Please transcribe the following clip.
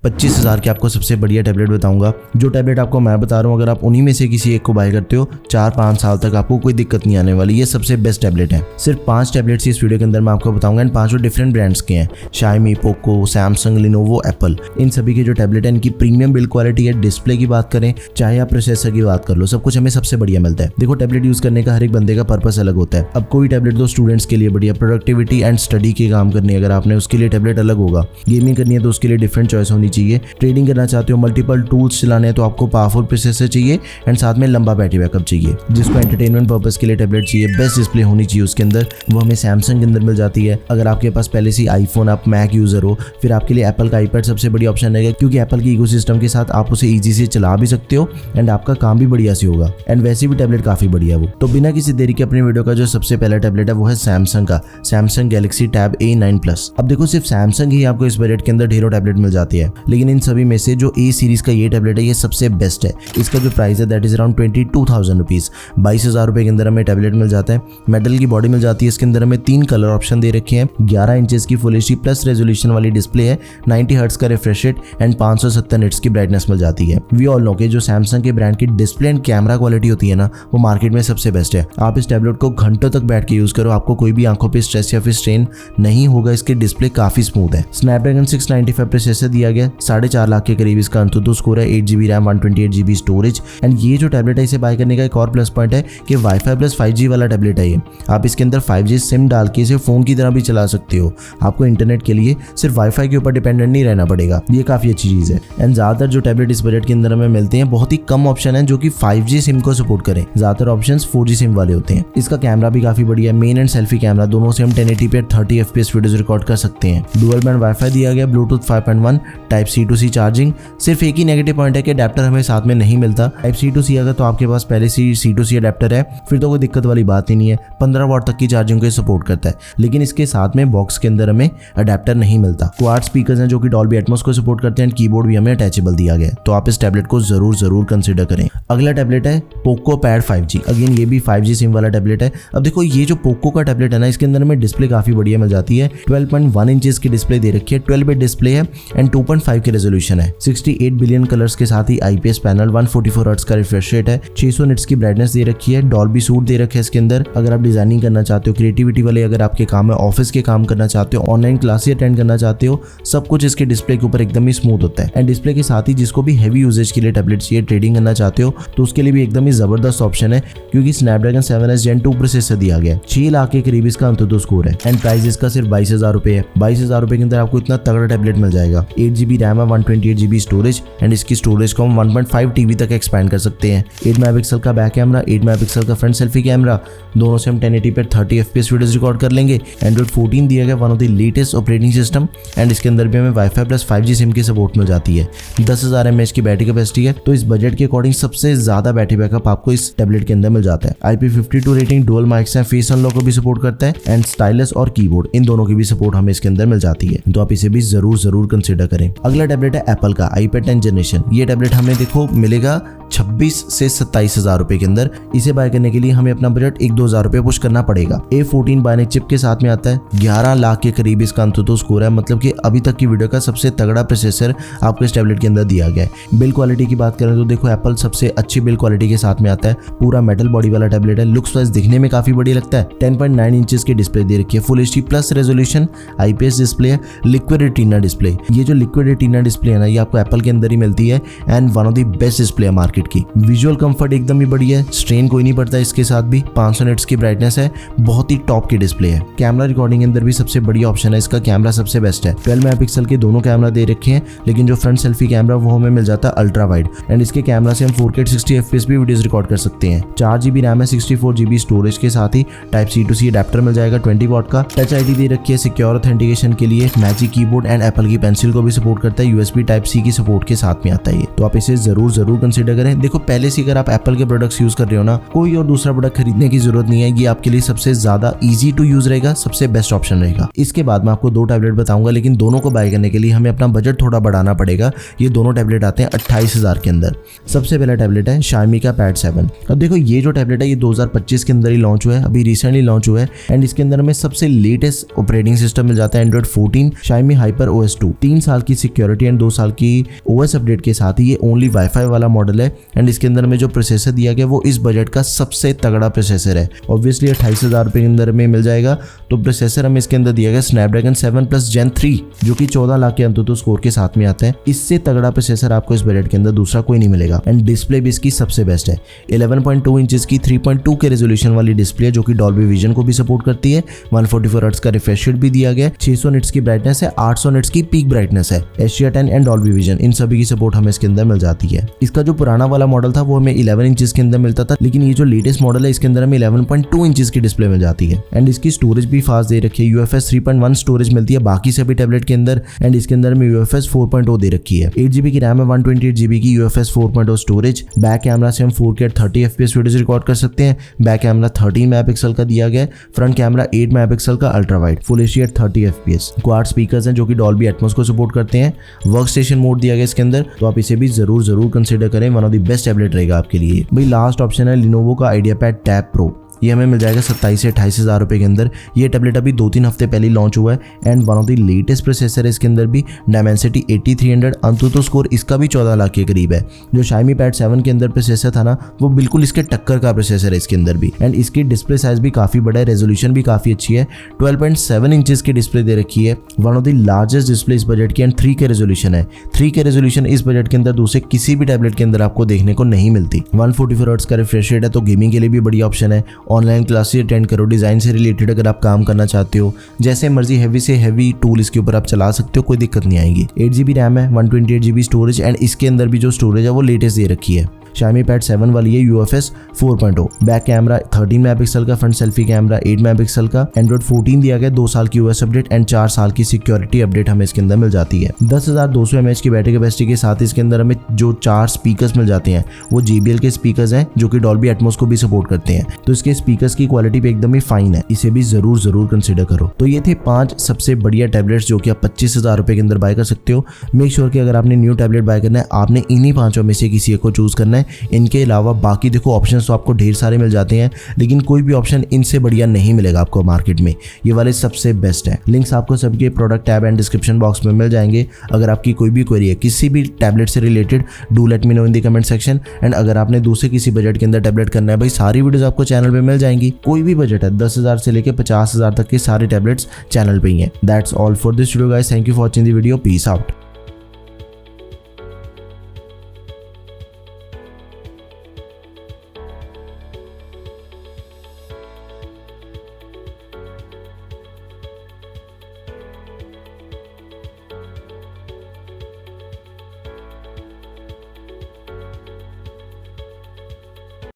25,000 के आपको सबसे बढ़िया टैबलेट बताऊंगा। जो टैबलेट आपको मैं बता रहा हूँ, अगर आप उन्हीं में से किसी एक को बाय करते हो 4-5 साल तक आपको कोई दिक्कत नहीं आने वाली। ये सबसे बेस्ट टैबलेट है। सिर्फ 5 टैबलेट्स इस वीडियो के अंदर मैं आपको बताऊंगा। इन 5 डिफरेंट ब्रांड्स के हैं, शायमी, पोको, सैमसंग, लिनोवो, एप्पल। इन सभी के जो टैबलेट है इनकी प्रीमियम बिल्ड क्वालिटी है। डिस्प्ले की बात करें चाहे आप प्रोसेसर की बात कर लो, सब कुछ हमें सबसे बढ़िया मिलता है। देखो, टैबलेट यूज करने का हर एक बंदे का पर्पस अलग होता है। अब कोई टैबलेट तो स्टूडेंट्स के लिए बढ़िया, प्रोडक्टिविटी एंड स्टडी के काम करनी है अगर आपने, उसके लिए टैबलेट अलग होगा। गेमिंग करनी है तो उसके लिए डिफरेंट चॉइस होनी चाहिए। ट्रेडिंग करना चाहते हो, मल्टीपल टूल्स चलाने हैं तो आपको पावरफुल प्रोसेसर चाहिए एंड साथ में लंबा बैटरी बैकअप चाहिए। जिसको एंटरटेनमेंट पर्पस के लिए टैबलेट चाहिए, बेस्ट डिस्प्ले होनी चाहिए उसके अंदर, वो हमें सैमसंग के अंदर मिल जाती है। अगर आपके पास पहले से आईफोन, आप मैक यूजर हो, फिर आपके लिए एप्पल का आईपैड सबसे बढ़िया ऑप्शन रहेगा, क्योंकि एप्पल की इकोसिस्टम के साथ आप उसे ईजी से चला भी सकते हो एंड आपका काम भी बढ़िया से होगा। एंड वैसे भी टैबलेट काफी बढ़िया है वो। तो बिना किसी देरी के अपनी वीडियो का जो सबसे पहला टैबलेट है वो है सैमसंग का, Samsung Galaxy tab A9 plus. अब देखो, सिर्फ सैमसंग ही आपको इस बजट के अंदर ढेरों टैबलेट मिल जाती है, लेकिन इन सभी में से जो A सीरीज का ये टैबलेट है ये सबसे बेस्ट है। इसका जो प्राइस है दैट इज अराउंड 22,000 रुपीज। 22,000 रुपए के अंदर हमें टैबलेट मिल जाता है। मेटल की बॉडी मिल जाती है। इसके अंदर हमें 3 कलर ऑप्शन दे रखे हैं। 11 इंचेस की फुल HD प्लस रेजोल्यूशन वाली डिस्प्ले है। 90 हर्ट्ज का रिफ्रेश रेट एंड 570 निट्स की ब्राइटनेस मिल जाती है। वी ऑल नो के जो सैमसंग के ब्रांड की डिस्प्ले एंड कैमरा क्वालिटी होती है ना, वो मार्केट में सबसे बेस्ट है। आप इस टैबलेट को घंटों तक बैठ के यूज करो, आपको कोई भी आंखों पे स्ट्रेस या फिर स्ट्रेन नहीं होगा। इसकी डिस्प्ले काफी स्मूथ है। स्नैपड्रैगन 695 प्रोसेसर दिया गया, 4.5 लाख के करीब इसका अंतुतु स्कोर है, 8GB RAM, 128GB storage. And ये जो टैबलेट है इसे बाय करने का एक और प्लस पॉइंट है कि वाईफाई प्लस 5G वाला टैबलेट है ये। आप इसके अंदर 5G सिम डाल के इसे फोन की तरह भी चला सकते हो। आपको इंटरनेट के लिए सिर्फ वाईफाई के ऊपर डिपेंडेंट नहीं रहना पड़ेगा। ये काफी अच्छी चीज है। एंड ज्यादातर जो टैबलेट इस बजट के अंदर हमें मिलते हैं, बहुत ही कम ऑप्शन है जो कि 5G सिम को सपोर्ट करें। ज्यादातर ऑप्शंस 4G सिम वाले होते हैं। इसका कैमरा भी काफी बढ़िया है। मेन एंड सेल्फी कैमरा दोनों से हम 1080p पे 30 FPS वीडियोस रिकॉर्ड कर सकते हैं। डुअल बैंड वाईफाई दिया गया, Bluetooth 5.1, type C to C charging. सिर्फ एक ही नेगेटिव पॉइंट है कि अडेप्टर हमें साथ में नहीं मिलता। टाइप C to C अगर तो आपके पास पहले से C to C अडेप्टर है फिर तो कोई दिक्कत वाली बात ही नहीं है। 15 वाट तक की चार्जिंग को सपोर्ट करता है, लेकिन इसके साथ में बॉक्स के अंदर हमें अडेप्टर नहीं मिलता। क्वाड स्पीकर्स हैं जो कि डॉल्बी एटमॉस को सपोर्ट करते हैं। कीबोर्ड भी हमें अटैचेबल दिया गया है, तो आप इस टैबलेट को जरूर कंसिडर करें। अगला टैबलेट है पोको पैड 5G। अगेन ये भी 5G सिम वाला टैबलेट है। अब देखो, ये जो पोको का टैबलेट है ना, इसके अंदर हमें डिस्प्ले काफी बढ़िया मिल जाती है। 12.1 इंचेस की डिस्प्ले दे रखी है, 12 बिट डिस्प्ले है एंड 2.5 के रेजोल्यूशन है। 68 बिलियन कलर्स के साथ ही IPS पैनल, 144 हर्ट्ज का रिफ्रेश रेट है, 600 निट्स की ब्राइटनेस दे रखी है। डॉल्बी सूट दे रखे है इसके अंदर। अगर आप डिजाइनिंग करना चाहते हो, क्रिएटिविटी वाले अगर आपके काम है, ऑफिस के काम करना चाहते हो, ऑनलाइन क्लासेस अटेंड करना चाहते हो, सब कुछ इसके डिस्प्ले के ऊपर एकदम ही स्मूथ होता है। एंड डिस्प्ले के साथ ही जिसको भी हैवी यूजेज के लिए टैबलेट चाहिए, ट्रेडिंग करना चाहते हो, तो उसके लिए भी एकदम ही जबरदस्त ऑप्शन है, क्योंकि स्नैपड्रैगन 7S Gen 2 प्रोसेसर दिया गया है। 6 लाख के करीब इसका अंतुतु स्कोर है एंड प्राइस इसका सिर्फ 22,000 रुपए है। 22,000 रुपए के अंदर आपको इतना तगड़ा टैबलेट मिल जाएगा। 8GB रैम है, 128GB स्टोरेज एंड इसकी स्टोरेज को हम 1.5 TB तक एक्सपैंड कर सकते हैं। 8 मेगापिक्सल का बैक कैमरा, 8 मेगापिक्सल का फ्रंट सेल्फी कैमरा, दोनों से हम 1080p पे 30 FPS वीडियोस रिकॉर्ड कर लेंगे। एंड्रॉइड 14 दिया गया, one of the latest operating system and इसके अंदर भी हमें वाईफाई प्लस 5G सिम की सपोर्ट मिल जाती है। 10,000 mAh की बैटरी कैपेसिटी है, तो इस बजट के अकॉर्डिंग सबसे ज्यादा बैटरी बैकअप आपको इस टैबलेट के अंदर मिल जाता है। IP52 रेटिंग, डुअल माइक्स है, फेस अनलॉक को भी सपोर्ट करता है एंड स्टाइलस और कीबोर्ड, इन दोनों की भी सपोर्ट हमें इसके अंदर मिल जाती है, तो आप इसे भी जरूर कंसिडर करें। अगला टैबलेट है एप्पल का iPad 10 जनरेशन। ये टैबलेट हमें देखो मिलेगा 26 से 27,000 रुपए के अंदर। इसे बाय करने के लिए हमें अपना बजट 1-2 हजार रुपए पुश करना पड़ेगा। A14 बायोनिक चिप के साथ में आता है। 11 लाख के करीब इसका अंतुतु स्कोर है, मतलब कि अभी तक की वीडियो का सबसे तगड़ा प्रोसेसर आपको इस टैबलेट के अंदर दिया गया है। बिल्ड क्वालिटी की बात करें तो देखो, एप्पल सबसे अच्छी बिल्ड क्वालिटी के साथ में आता है। पूरा मेटल बॉडी वाला टैबलेट है। लुक्स वाइज दिखने में काफी बढ़िया लगता है। 10.9 इंचेस की डिस्प्ले दे रखी है, full HD plus resolution, IPS display है, लिक्विड रेटिना डिस्प्ले। ये जो लिक्विड रेटिना डिस्प्ले है ना, ये आपको एप्पल के अंदर ही मिलती है and one of the best display है मार्केट की। विजुअल कंफर्ट एकदम ही बढ़िया है, स्ट्रेन कोई नहीं पड़ता इसके साथ भी। 500 निट्स की ब्राइटनेस है, बहुत ही टॉप की डिस्प्ले है। कैमरा रिकॉर्डिंग के अंदर भी सबसे बढ़िया ऑप्शन है, इसका कैमरा सबसे बेस्ट है। 12 मेगापिक्सल के दोनों कैमरा दे रखे हैं, लेकिन जो फ्रंट सेल्फी कैमरा वो हमें मिल जाता है अल्ट्रा वाइड एंड इसके कैमरा से हम 4K 60 FPS भी वीडियोस रिकॉर्ड कर सकते हैं। 4GB रैम है, 64GB स्टोरेज के साथ ही type C to C adapter मिल जाएगा 20 वाट का। टच ID दे रखी है सिक्योर ऑथेंटिकेशन के लिए। मैजिक कीबोर्ड एंड एप्पल की पेंसिल को भी सपोर्ट करता है। USB टाइप C की सपोर्ट के साथ में आता है ये, तो आप इसे जरूर कंसिडर करें। करें। देखो पहले से अगर आप एप्पल के प्रोडक्ट्स यूज कर रहे हो ना, कोई और दूसरा प्रोडक्ट खरीदने की जरूरत नहीं है। ये आपके लिए सबसे ज्यादा इजी टू यूज रहेगा, सबसे बेस्ट ऑप्शन रहेगा। इसके बाद मैं आपको 2 टैबलेट बताऊंगा, लेकिन दोनों को बाय करने के लिए हमें अपना बजट थोड़ा बढ़ाना पड़ेगा। ये दोनों टैबलेट आते हैं 28,000 के अंदर। सबसे पहला टैबलेट है Xiaomi का Pad 7। अब देखो ये जो टैबलेट है ये 2025 के अंदर ही लॉन्च हुआ है, अभी रिसेंटली लॉन्च हुआ है। एंड इसके अंदर हमें सबसे लेटेस्ट ऑपरेटिंग सिस्टम मिल जाता है Android 14 Xiaomi Hyper OS 2। 3 साल की सिक्योरिटी एंड 2 साल की OS अपडेट के साथ ही ये ओनली वाईफाई वाला मॉडल है। एंड इसके अंदर में जो प्रोसेसर दिया गया वो इस बजट का सबसे तगड़ा प्रोसेसर है। ऑब्वियसली 28,000 रुपए के अंदर में मिल जाएगा। तो प्रोसेसर हमें इसके अंदर दिया गया Snapdragon 7+ Gen 3 जो कि 14 लाख के अंतुतु स्कोर के साथ में आता है। इससे तगड़ा प्रोसेसर आपको इस बजट के अंदर दूसरा कोई नहीं मिलेगा। एंड डिस्प्ले भी इसकी सबसे बेस्ट है। 11.2 इंचेस की 3.2 के रेजोल्यूशन वाली डिस्प्ले जो कि डॉल्बी विजन को भी सपोर्ट करती है। 144 हर्ट्ज का रिफ्रेश रेट भी दिया गया है। 600 निट्स की ब्राइटनेस है, 800 निट्स की पीक ब्राइटनेस है। HDR10 and Dolby vision in सभी की सपोर्ट हमें इसके अंदर मिल जाती है। इसका जो पुराना वाला मॉडल था वो हमें 11 इंचेस के अंदर मिलता था, लेकिन ये जो लेटेस्ट मॉडल है इसके अंदर हमें 11.2 इंचेस की डिस्प्ले मिल जाती है। एंड इसकी स्टोरेज भी फास्ट दे रखी है। UFS 3.1 स्टोरेज मिलती है बाकी सभी टैबलेट के अंदर। एंड इसके अंदर में UFS 4.0 दे रखी है। 8GB की रैम है, 128GB की UFS 4.0 स्टोरेज। बैक कैमरा से हम 4K 30 FPS वीडियोस रिकॉर्ड कर सकते हैं। बैक कैमरा 13 मेगापिक्सल का दिया गया है। फ्रंट कैमरा 8 मेगापिक्सल का ultra wide, full HD at 30 FPS। Quad speakers हैं जो कि डॉल्बी एटमॉस को सपोर्ट करते हैं। वर्क स्टेशन मोड दिया गया इसके अंदर, तो आप इसे भी जरूर कंसिडर करें। One of the best tablet रहेगा आपके लिए। भाई लास्ट ऑप्शन है Lenovo का IdeaPad Tab Pro। ये हमें मिल जाएगा 27 से 28,000 रुपए के अंदर। ये टैबलेट अभी 2-3 हफ्ते पहले लॉन्च हुआ है। And one of the latest processor है इसके अंदर भी, Dimensity 8300। अंतुतु स्कोर इसका भी 14 लाख के करीब है। जो Xiaomi Pad 7 के अंदर प्रोसेसर था ना, वो बिल्कुल इसके टक्कर का प्रोसेसर है इसके अंदर भी। एंड इसकी डिस्प्ले साइज भी काफी बड़ा है, रेजोल्यूशन भी काफी अच्छी है। 12.7 इंचेस की डिस्प्ले दे रखी है। One of the largest display इस बजट की। एंड 3K रेजोल्यूशन है। 3K रेजोल्यूशन इस बजट के अंदर दूसरे किसी भी टैबलेट के अंदर आपको देखने को नहीं मिलती। 144 हर्ट्ज का रिफ्रेश रेट है, तो गेमिंग के लिए भी बढ़िया ऑप्शन है। ऑनलाइन क्लासेस अटेंड करो, डिजाइन से रिलेटेड अगर आप काम करना चाहते हो, जैसे मर्जी हैवी से हैवी टूल इसके ऊपर आप चला सकते हो, कोई दिक्कत नहीं आएगी। 8GB रैम है, 128GB स्टोरेज। एंड इसके अंदर भी जो स्टोरेज है वो लेटेस्ट दे रखी है। Xiaomi Pad 7 वाली है UFS 4.0। बैक कैमरा 13 मेगापिक्सल का, फ्रंट सेल्फी कैमरा 8 मेगापिक्सल का। Android 14 दिया गया, 2 साल की OS अपडेट एंड 4 साल की सिक्योरिटी अपडेट हमें इसके अंदर मिल जाती है। 10,200 mAh की बैटरी कैपेसिटी के साथ इसके अंदर हमें जो 4 स्पीकर्स मिल जाते हैं वो JBL के स्पीकर्स हैं जो कि डॉल्बी एटमॉस को भी सपोर्ट करते हैं। तो इसके स्पीकर्स की क्वालिटी भी एकदम ही फाइन है, इसे भी जरूर कंसिडर करो। तो ये थे 5 सबसे बढ़िया टैबलेट्स जो कि आप 25,000 रुपए के अंदर बाय कर सकते हो। मेक श्योर कि अगर आपने न्यू टैबलेट बाय करना है, आपने इन्हीं 5 में से किसी एक को चूज करना है। इनके अलावा बाकी देखो ऑप्शंस तो आपको ढेर सारे मिल जाते हैं, लेकिन कोई भी ऑप्शन इनसे बढ़िया नहीं मिलेगा आपको मार्केट में। ये वाले सबसे बेस्ट है। लिंक्स आपको सबके product tab and description box में मिल जाएंगे। अगर आपकी कोई भी क्वेरी है किसी भी टैबलेट से related, do let me know in the comment section. And अगर आपने दूसरे किसी बजट के अंदर टैबलेट करना है, भाई सारी वीडियोस आपको चैनल पे मिल जाएंगी। कोई भी बजट है, 10,000 से लेकर 50,000 तक के सारे टैबलेट्स चैनल पे ही हैं। That's all for this video guys. Thank you for watching the video. Peace out.